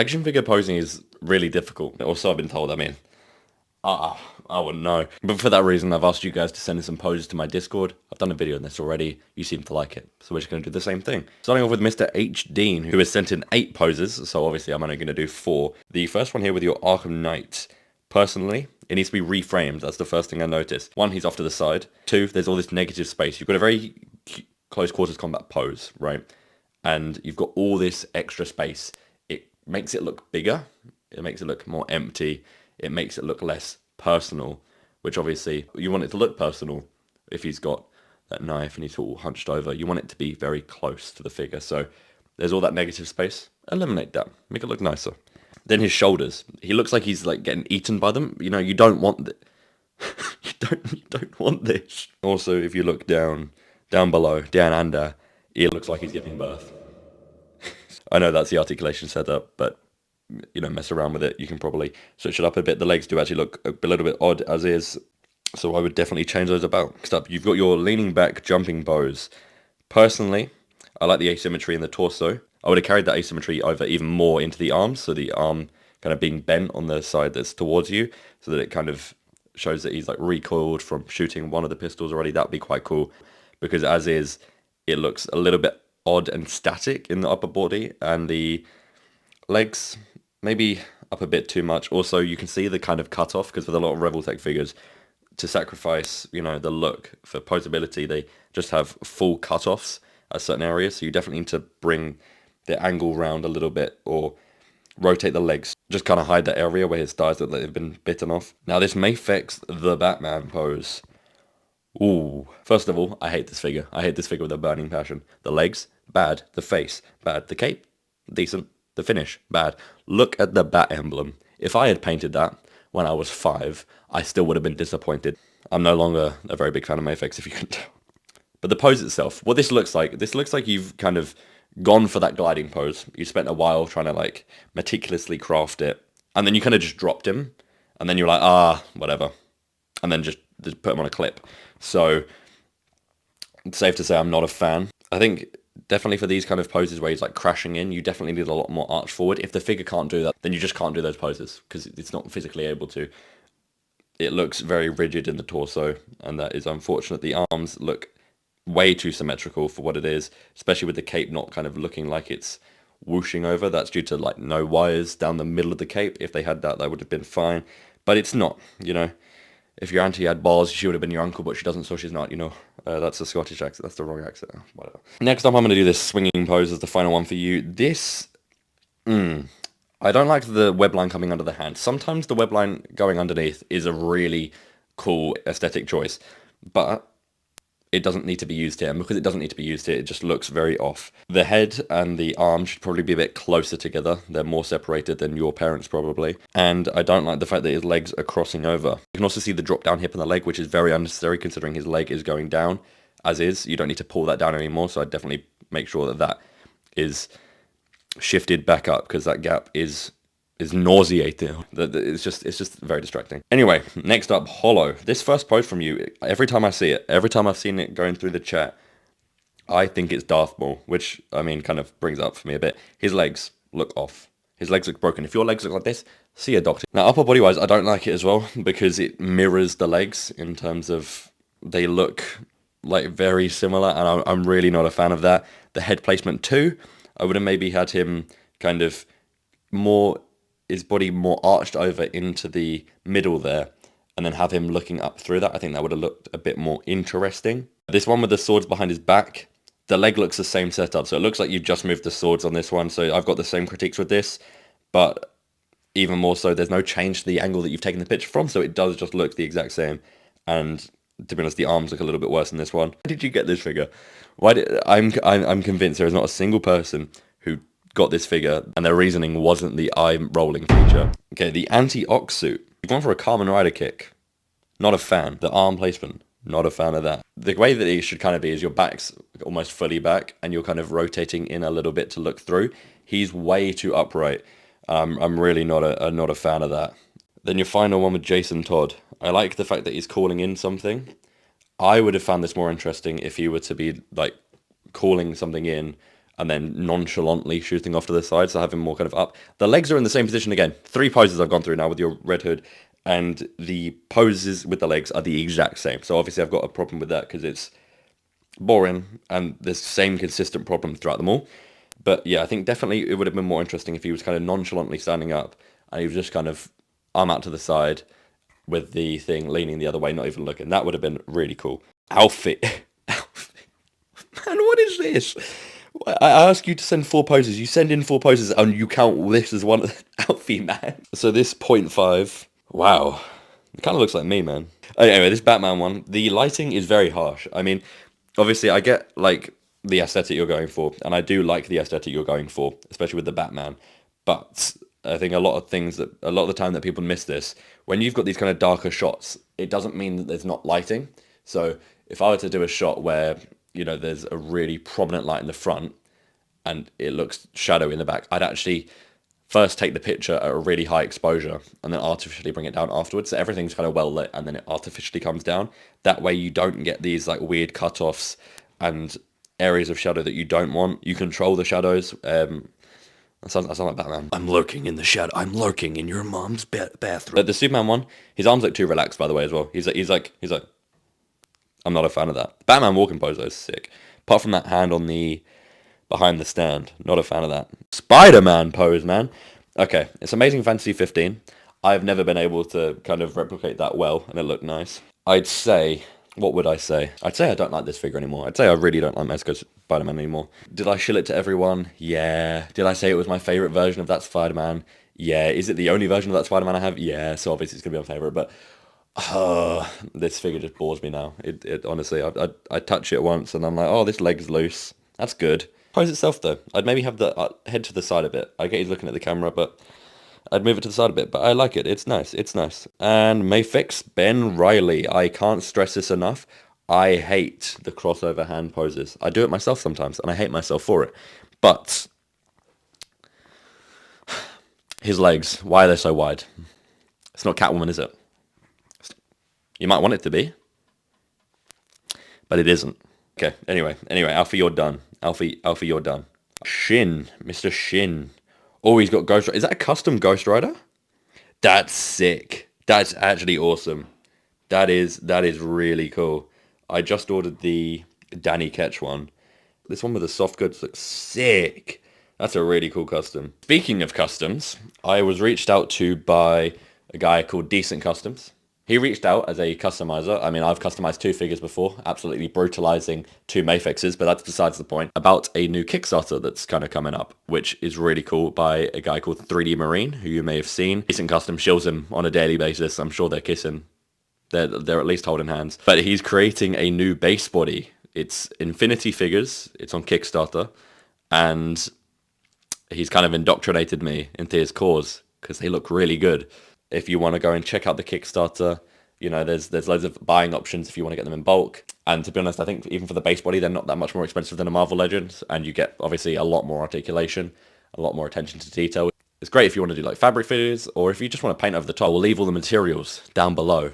Action figure posing is really difficult. Also, I've been told, I mean, I wouldn't know. But for that reason, I've asked you guys to send in some poses to my Discord. I've done a video on this already. You seem to like it. So we're just going to do the same thing. Starting off with Mr. H. Dean, who has sent in 8 poses. So obviously I'm only going to do 4. The first one here with your Arkham Knight. Personally, it needs to be reframed. That's the first thing I noticed. 1, he's off to the side. 2, there's all this negative space. You've got a very close quarters combat pose, right? And you've got all this extra space. It makes it look bigger. It makes it look more empty. It makes it look less personal, which obviously you want it to look personal if he's got that knife and he's all hunched over. You want it to be very close to the figure. So there's all that negative space. Eliminate that. Make it look nicer. Then his shoulders. He looks like he's like getting eaten by them. You know, you don't want you don't want this. Also, if you look down below, down under, it looks like he's giving birth. I know that's the articulation setup, but you know, mess around with it. You can probably switch it up a bit. The legs do actually look a little bit odd as is, so I would definitely change those about. Next up, you've got your leaning back jumping pose. Personally, I like the asymmetry in the torso. I would have carried that asymmetry over even more into the arms, so the arm kind of being bent on the side that's towards you, so that it kind of shows that he's like recoiled from shooting one of the pistols already. That'd be quite cool, because as is, it looks a little bit odd and static in the upper body, and the legs maybe up a bit too much. Also, you can see the kind of cut off, because with a lot of Revoltech figures, to sacrifice, you know, the look for posability, they just have full cut-offs at certain areas, so you definitely need to bring the angle round a little bit, or rotate the legs, just kind of hide that area where his thighs look like they've been bitten off. Now this may fix the Batman pose. Ooh. First of all, I hate this figure. I hate this figure with a burning passion. The legs, bad. The face, bad. The cape, decent. The finish, bad. Look at the bat emblem. If I had painted that when I was 5, I still would have been disappointed. I'm no longer a very big fan of Mafex, if you can tell. But the pose itself, what this looks like you've kind of gone for that gliding pose. You spent a while trying to like meticulously craft it, and then you kind of just dropped him, and then you're like, whatever, and then just put him on a clip. So it's safe to say I'm not a fan. I think definitely for these kind of poses where he's like crashing in, you definitely need a lot more arch forward. If the figure can't do that, then you just can't do those poses, because it's not physically able to. It looks very rigid in the torso, and that is unfortunate. The arms look way too symmetrical for what it is, especially with the cape not kind of looking like it's whooshing over. That's due to like no wires down the middle of the cape. If they had that, that would have been fine, but it's not, you know. If your auntie had balls, she would have been your uncle, but she doesn't, so she's not, you know. That's a Scottish accent. That's the wrong accent. Whatever. Next up, I'm going to do this swinging pose as the final one for you. This, I don't like the web line coming under the hand. Sometimes the web line going underneath is a really cool aesthetic choice, but it doesn't need to be used here, and because it doesn't need to be used here, it just looks very off. The head and the arm should probably be a bit closer together. They're more separated than your parents probably. And I don't like the fact that his legs are crossing over. You can also see the drop down hip on the leg, which is very unnecessary considering his leg is going down as is. You don't need to pull that down anymore, so I'd definitely make sure that that is shifted back up, because that gap is nauseating. It's just very distracting. Anyway, next up, Hollow. This first pose from you, every time I see it, every time I've seen it going through the chat, I think it's Darth Maul, which, I mean, kind of brings it up for me a bit. His legs look off. His legs look broken. If your legs look like this, see a doctor. Now, upper body-wise, I don't like it as well, because it mirrors the legs in terms of they look like very similar, and I'm really not a fan of that. The head placement too, I would have maybe had him kind of more, his body more arched over into the middle there, and then have him looking up through that. I think that would have looked a bit more interesting. This one with the swords behind his back, the leg looks the same setup, so it looks like you've just moved the swords on this one, so I've got the same critiques with this, but even more so, there's no change to the angle that you've taken the picture from, so it does just look the exact same, and to be honest, the arms look a little bit worse than this one. Why did you get this figure? I'm convinced there is not a single person who got this figure, and their reasoning wasn't the eye rolling feature. Okay, the anti-ox suit. You've gone for a Kamen Rider kick. Not a fan. The arm placement. Not a fan of that. The way that it should kind of be is your back's almost fully back, and you're kind of rotating in a little bit to look through. He's way too upright. I'm really not a fan of that. Then your final one with Jason Todd. I like the fact that he's calling in something. I would have found this more interesting if he were to be like calling something in and then nonchalantly shooting off to the side, so have him more kind of up. The legs are in the same position again. 3 poses I've gone through now with your Red Hood, and the poses with the legs are the exact same. So obviously I've got a problem with that because it's boring and the same consistent problem throughout them all. But yeah, I think definitely it would have been more interesting if he was kind of nonchalantly standing up and he was just kind of arm out to the side with the thing leaning the other way, not even looking. That would have been really cool. Outfit. Man, what is this? I ask you to send 4 poses. You send in 4 poses and you count this as one outfit, man. So this 0.5, wow. It kind of looks like me, man. Anyway, this Batman one, the lighting is very harsh. I mean, obviously I get like the aesthetic you're going for, and I do like the aesthetic you're going for, especially with the Batman. But I think a lot of the time that people miss this, when you've got these kind of darker shots, it doesn't mean that there's not lighting. So if I were to do a shot where, you know, there's a really prominent light in the front and it looks shadowy in the back, I'd actually first take the picture at a really high exposure and then artificially bring it down afterwards. So everything's kind of well lit and then it artificially comes down. That way you don't get these like weird cut-offs and areas of shadow that you don't want. You control the shadows. I sound like Batman. I'm lurking in the shadow. I'm lurking in your mom's bathroom. But the Superman one, his arms look too relaxed, by the way, as well. He's like, I'm not a fan of that. Batman walking pose though is sick. Apart from that hand on the behind the stand, not a fan of that. Spider-Man pose, man. Okay, it's Amazing Fantasy 15. I've never been able to kind of replicate that well, and it looked nice. I'd say, what would I say? I'd say I don't like this figure anymore. I'd say I really don't like Mezco Spider-Man anymore. Did I shill it to everyone? Yeah. Did I say it was my favourite version of that Spider-Man? Yeah. Is it the only version of that Spider-Man I have? Yeah. So obviously it's going to be my favourite, but this figure just bores me now. It honestly, I touch it once and I'm like, oh, this leg's loose. That's good. Pose itself though, I'd maybe have the head to the side a bit. I get he's looking at the camera, but I'd move it to the side a bit, but I like it. It's nice. It's nice. And Mafex Ben Riley. I can't stress this enough. I hate the crossover hand poses. I do it myself sometimes, and I hate myself for it. But his legs, why are they so wide? It's not Catwoman, is it? You might want it to be, but it isn't. Okay, anyway, Alfie, you're done. Alfie, you're done. Shin, Mr. Shin. Oh, he's got Ghost Rider. Is that a custom Ghost Rider? That's sick. That's actually awesome. That is really cool. I just ordered the Danny Ketch one. This one with the soft goods looks sick. That's a really cool custom. Speaking of customs, I was reached out to by a guy called Decent Customs. He reached out as a customizer. I mean, I've customized 2 figures before, absolutely brutalizing 2 Mafexes, but that's besides the point. About a new Kickstarter that's kind of coming up, which is really cool, by a guy called 3D Marine, who you may have seen. Decent Custom shills him on a daily basis. I'm sure they're kissing. They're at least holding hands. But he's creating a new base body. It's Infinity figures. It's on Kickstarter. And he's kind of indoctrinated me into his cause because they look really good. If you want to go and check out the Kickstarter, you know, there's loads of buying options if you want to get them in bulk. And to be honest, I think even for the base body, they're not that much more expensive than a Marvel Legends. And you get, obviously, a lot more articulation, a lot more attention to detail. It's great if you want to do, like, fabric figures, or if you just want to paint over the top. We'll leave all the materials down below.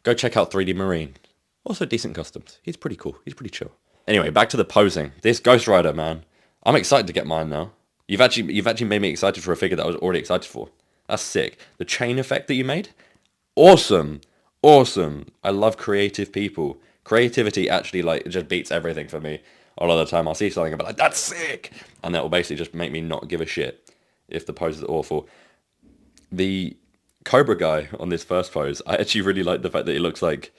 Go check out 3D Marine. Also Decent Customs. He's pretty cool. He's pretty chill. Anyway, back to the posing. This Ghost Rider, man. I'm excited to get mine now. You've actually made me excited for a figure that I was already excited for. That's sick. The chain effect that you made? Awesome. Awesome. I love creative people. Creativity actually, like, it just beats everything for me. A lot of the time I'll see something and be like, that's sick! And that will basically just make me not give a shit if the pose is awful. The Cobra guy on this first pose, I actually really like the fact that it looks like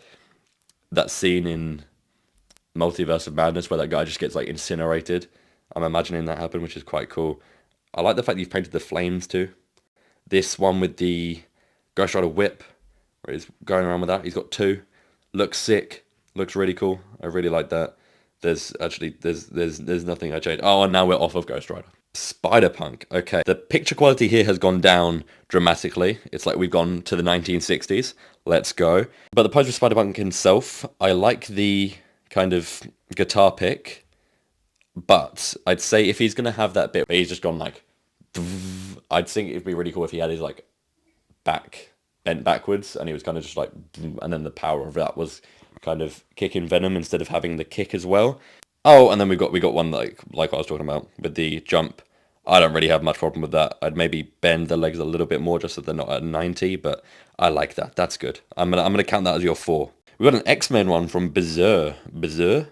that scene in Multiverse of Madness where that guy just gets, like, incinerated. I'm imagining that happen, which is quite cool. I like the fact that you've painted the flames too. This one with the Ghost Rider whip, where he's going around with that. He's got 2. Looks sick. Looks really cool. I really like that. There's nothing I changed. Oh, and now we're off of Ghost Rider. Spider-Punk. Okay. The picture quality here has gone down dramatically. It's like we've gone to the 1960s. Let's go. But the pose with Spider-Punk himself, I like the kind of guitar pick. But I'd say if he's going to have that bit where he's just gone like, I'd think it'd be really cool if he had his like back bent backwards and he was kind of just like, and then the power of that was kind of kicking Venom instead of having the kick as well. Oh, and then we got one like I was talking about with the jump. I don't really have much problem with that. I'd maybe bend the legs a little bit more just so they're not at 90, but I like that. That's good. I'm gonna count that as your 4. We got an X-Men one from Bizarre. Bizarre?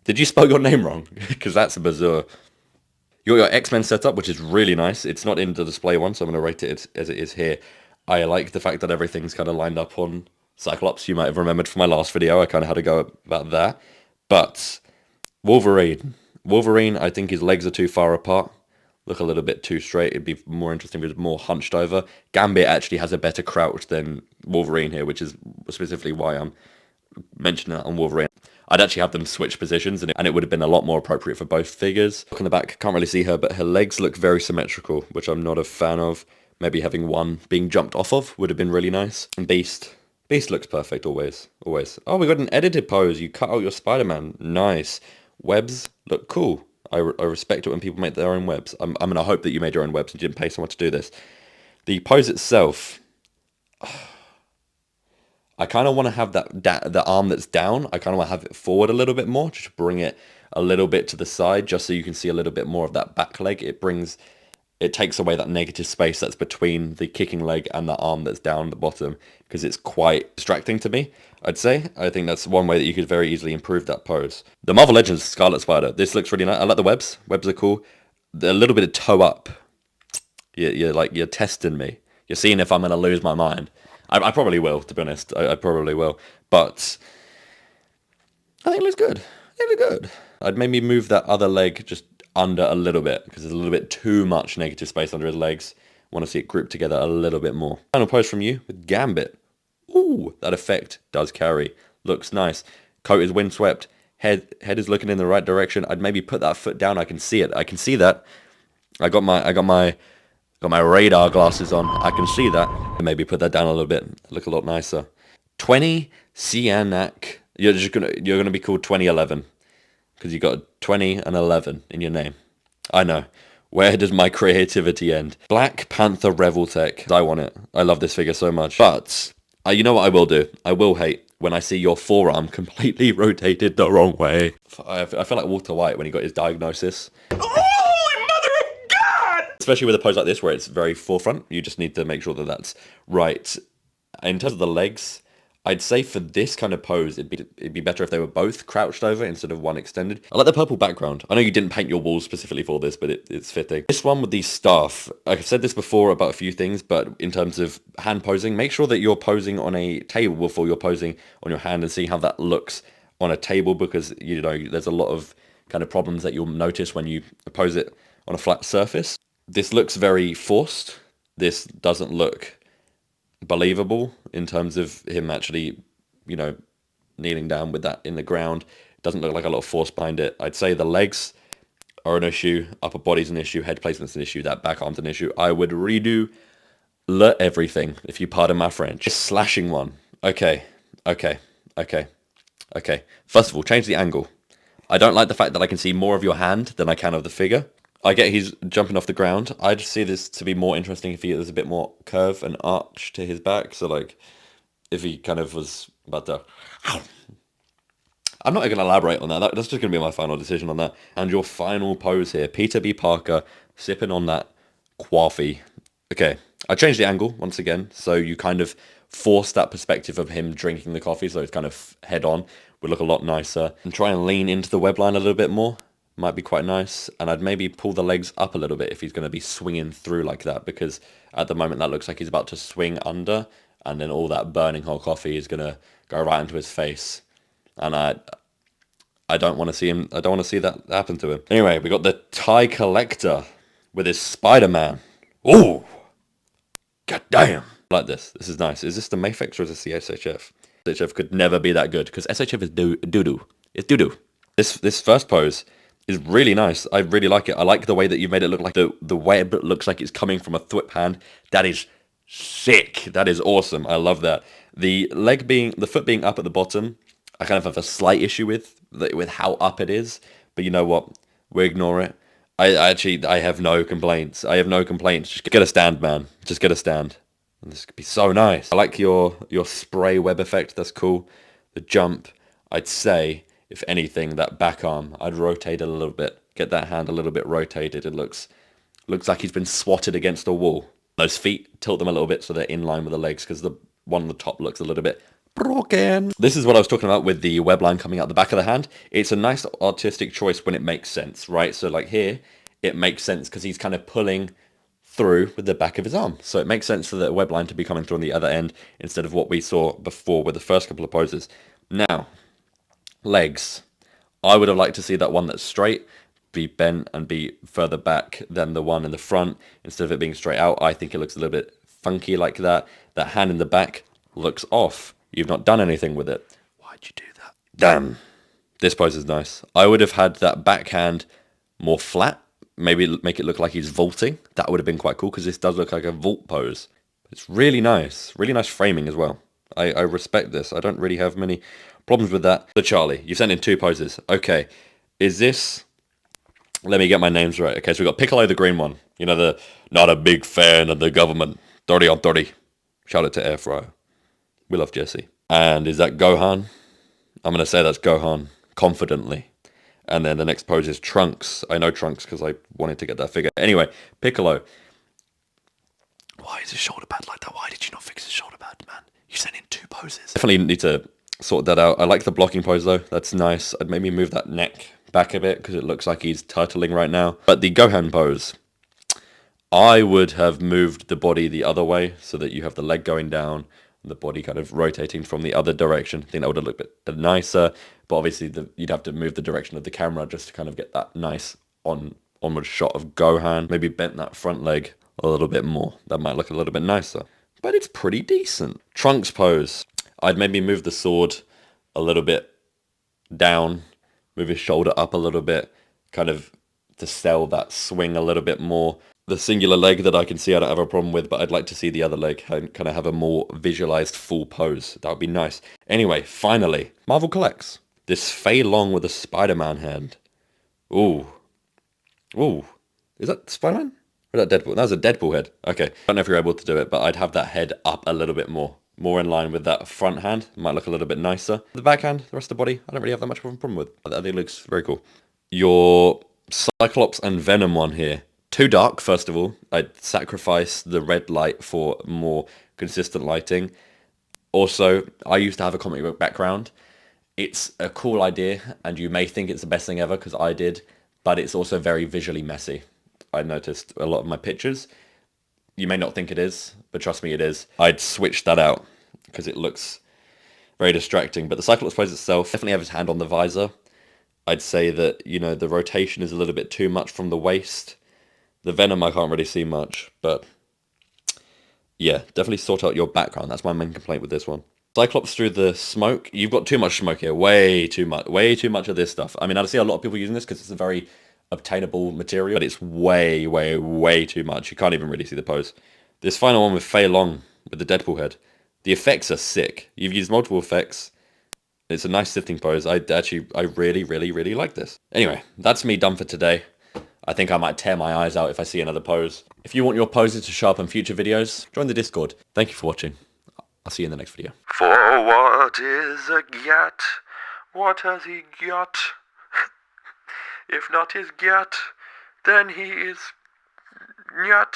Did you spell your name wrong? Because that's a Bizarre. You got your X-Men setup, which is really nice. It's not in the display one, so I'm going to rate it as it is here. I like the fact that everything's kind of lined up on Cyclops. You might have remembered from my last video, I kind of had to go about that. But Wolverine, I think his legs are too far apart. Look a little bit too straight. It'd be more interesting if it was more hunched over. Gambit actually has a better crouch than Wolverine here, which is specifically why I'm mentioning that on Wolverine. I'd actually have them switch positions, and it would have been a lot more appropriate for both figures. Look on the back, can't really see her, but her legs look very symmetrical, which I'm not a fan of. Maybe having one being jumped off of would have been really nice. And Beast looks perfect always. Oh, we got an edited pose. You cut out your Spider-Man. Nice. Webs look cool. I respect it when people make their own webs. I'm going to hope that you made your own webs and you didn't pay someone to do this. The pose itself, I kind of want to have the arm that's down. I kind of want to have it forward a little bit more, just to bring it a little bit to the side, just so you can see a little bit more of that back leg. It takes away that negative space that's between the kicking leg and the arm that's down the bottom, because it's quite distracting to me, I'd say. I think that's one way that you could very easily improve that pose. The Marvel Legends Scarlet Spider. This looks really nice. I like the webs. Webs are cool. A little bit of toe up. You're testing me. You're seeing if I'm going to lose my mind. I probably will, to be honest. I probably will. But I think it looks good. I'd maybe move that other leg just under a little bit, because there's a little bit too much negative space under his legs. Want to see it grouped together a little bit more. Final pose from you with Gambit. Ooh, that effect does carry. Looks nice. Coat is windswept. Head is looking in the right direction. I'd maybe put that foot down. I can see it. I can see that. I got my radar glasses on. I can see that. Maybe put that down a little bit. Look a lot nicer. 20 Sianak. You're gonna be called 2011 because you got 20 and 11 in your name. I know. Where does my creativity end? Black Panther Revoltech. I want it. I love this figure so much. But you know what I will do? I will hate when I see your forearm completely rotated the wrong way. I feel like Walter White when he got his diagnosis. Especially with a pose like this where it's very forefront, you just need to make sure that that's right. In terms of the legs, I'd say for this kind of pose, it'd be better if they were both crouched over instead of one extended. I like the purple background. I know you didn't paint your walls specifically for this, but it's fitting. This one with the staff, I've said this before about a few things, but in terms of hand posing, make sure that you're posing on a table before you're posing on your hand and see how that looks on a table, because, you know, there's a lot of kind of problems that you'll notice when you pose it on a flat surface. This looks very forced. This doesn't look believable in terms of him actually, you know, kneeling down with that in the ground. It doesn't look like a lot of force behind it. I'd say the legs are an issue, upper body's an issue, head placement's an issue, that back arm's an issue. I would redo everything, if you pardon my French. Just slashing one. Okay. First of all, change the angle. I don't like the fact that I can see more of your hand than I can of the figure. I get he's jumping off the ground. I just see this to be more interesting if there's a bit more curve and arch to his back. So, like, if he kind of was about to... I'm not going to elaborate on that. That's just going to be my final decision on that. And your final pose here. Peter B. Parker sipping on that coffee. Okay, I changed the angle once again. So you kind of force that perspective of him drinking the coffee. So it's kind of head on. Would look a lot nicer. And try and lean into the web line a little bit more. Might be quite nice. And I'd maybe pull the legs up a little bit if he's going to be swinging through like that, because at the moment that looks like he's about to swing under, and then all that burning hot coffee is going to go right into his face. And I don't want to see him. I don't want to see that happen to him. Anyway, we got the TIE Collector with his Spider-Man. Ooh! God damn! Like this. This is nice. Is this the Mafex or is this the SHF? SHF could never be that good, because SHF is doo-doo. It's doo-doo. This first pose is really nice. I really like it. I like the way that you made it look like the web looks like it's coming from a thwip hand. That is sick. That is awesome. I love that. The foot being up at the bottom, I kind of have a slight issue with how up it is. But you know what? We ignore it. I have no complaints. Just get a stand, man. Just get a stand. And this could be so nice. I like your spray web effect. That's cool. The jump, I'd say, If anything, that back arm, I'd rotate it a little bit. Get that hand a little bit rotated. It looks like he's been swatted against a wall. Those feet, tilt them a little bit so they're in line with the legs, because the one on the top looks a little bit broken. This is what I was talking about with the web line coming out the back of the hand. It's a nice artistic choice when it makes sense, right? So like here, it makes sense because he's kind of pulling through with the back of his arm. So it makes sense for the web line to be coming through on the other end instead of what we saw before with the first couple of poses. Now, legs. I would have liked to see that one that's straight be bent and be further back than the one in the front. Instead of it being straight out, I think it looks a little bit funky like that. That hand in the back looks off. You've not done anything with it. Why'd you do that? Damn. This pose is nice. I would have had that backhand more flat. Maybe make it look like he's vaulting. That would have been quite cool because this does look like a vault pose. It's really nice. Really nice framing as well. I respect this. I don't really have many problems with that. So Charlie, you sent in 2 poses. Okay. Is this... Let me get my names right. Okay, so we got Piccolo, the green one. You know, the not a big fan of the government. 30 on 30. Shout out to Air Fryer. We love Jesse. And is that Gohan? I'm going to say that's Gohan. Confidently. And then the next pose is Trunks. I know Trunks because I wanted to get that figure. Anyway, Piccolo. Why is his shoulder pad like that? Why did you not fix his shoulder pad, man? You sent in 2 poses. Definitely need to sort that out. I like the blocking pose though. That's nice. I'd maybe move that neck back a bit because it looks like he's turtling right now. But the Gohan pose, I would have moved the body the other way so that you have the leg going down and the body kind of rotating from the other direction. I think that would have looked a bit nicer, but obviously you'd have to move the direction of the camera just to kind of get that nice onward shot of Gohan. Maybe bent that front leg a little bit more. That might look a little bit nicer, but it's pretty decent. Trunks pose, I'd maybe move the sword a little bit down, move his shoulder up a little bit, kind of to sell that swing a little bit more. The singular leg that I can see I don't have a problem with, but I'd like to see the other leg kind of have a more visualized full pose. That would be nice. Anyway, finally, Marvel collects this Fei Long with a Spider-Man hand. Ooh. Ooh. Is that Spider-Man? Or is that Deadpool? That was a Deadpool head. Okay. I don't know if you're able to do it, but I'd have that head up a little bit more. More in line with that front hand. Might look a little bit nicer. The back hand, the rest of the body, I don't really have that much of a problem with. I think it looks very cool. Your Cyclops and Venom one here. Too dark, first of all. I'd sacrifice the red light for more consistent lighting. Also, I used to have a comic book background. It's a cool idea, and you may think it's the best thing ever, because I did, but it's also very visually messy. I noticed a lot of my pictures. You may not think it is, but trust me, it is. I'd switch that out because it looks very distracting. But the Cyclops pose itself, definitely have his hand on the visor. I'd say that, you know, the rotation is a little bit too much from the waist. The Venom, I can't really see much, but yeah, definitely sort out your background. That's my main complaint with this one. Cyclops through the smoke. You've got too much smoke here. Way too much of this stuff. I mean, I see a lot of people using this because it's a very obtainable material, but it's way too much. You can't even really see the pose. This final one with Fei Long with the Deadpool head. The effects are sick. You've used multiple effects. It's a nice sifting pose. I really like this. Anyway, that's me done for today. I think I might tear my eyes out if I see another pose. If you want your poses to show up in future videos, join the Discord. Thank you for watching. I'll see you in the next video. For what is a gat? What has he got? If not his gat, then he is not.